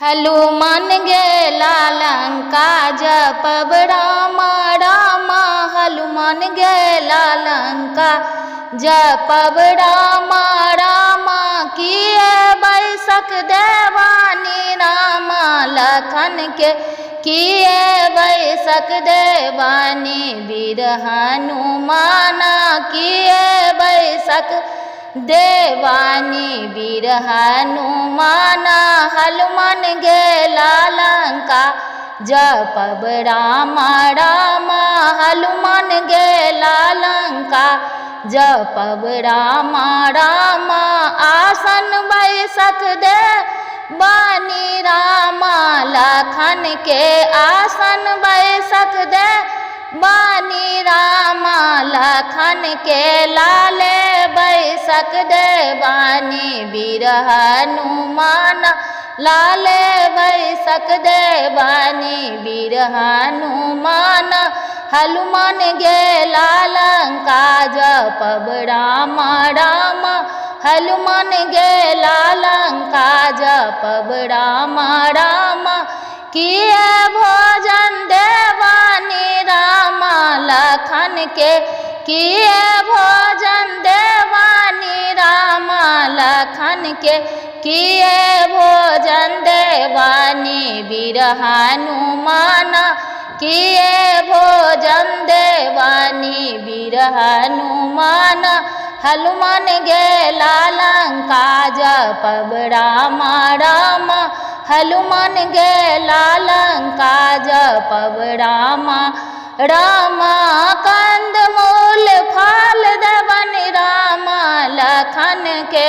हनुमान गेला लंका जपब राम राम। हनुमान गेला लंका जपब राम राम। किए बैसक देवानी राम लखन के किए बैसक देवानी। वीर हनुमान किए बैसक देवानी। वीर हनुमान हनुमान गेला लंका जपब राम राम। हनुमान गेला लंका जपब राम राम। आसन बैसक देवानी राम लखन के आसन बैसक देवानी राम लखन के। लाले बैसक देवानी वीर हनुमान लाले बैसक देवानी। वीर हनुमान हनुमान गेला लंका जपब राम राम। हनुमान गेला लंका जपब राम राम। किए भोजन देवानी राम लखन के किए भोजन देवानी राम लखन के किए भोजन देवानी। वीर हनुमान किए भोजन देवानी। वीर हनुमान हनुमान गेला लंका जपब राम राम। हनुमान गेला लंका जपब राम राम। कंद मूल फल देवनी राम लखन के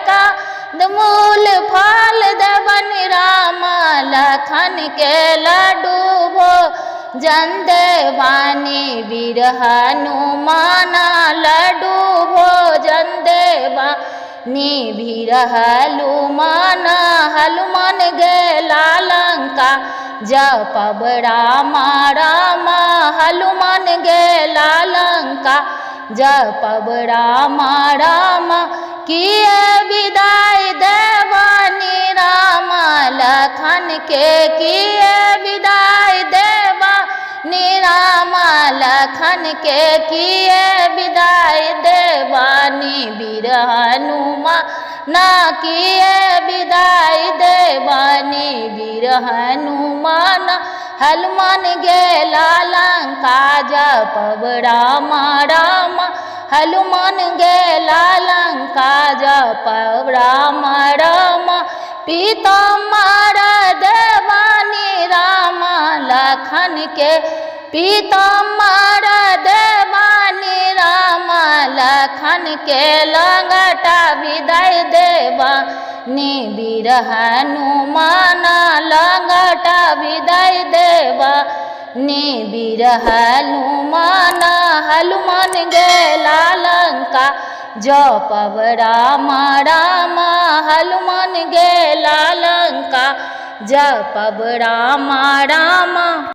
कंद मूल फल देवनी राम लखन के। लड्डू भोजन देवानी वीर हनुमान लड्डू भोजन देवानी। वीर हनुमान हनुमान गेला लंका जपब राम राम। हनुमान गेला लंका जपब राम राम। किए विदाई देवानी राम लखन के किए विदाई देवानी राम लखन के किए विदाई देवानी। वीर हनुमान ना किए विदाई देवानी। वीर हनुमान हनुमान गेला लंका जपब राम राम। हनुमान गेला लंका जपब राम राम। पीताम्बर देवानी राम लखन के पीताम्बर देवानी राम लखन के। लंगटा विदाई देवानी वीर हनुमान लंगटा विदाई देवानी। वीर हनुमान हनुमान गेला लंका जपब राम राम। हनुमान गेला लंका जपब राम राम।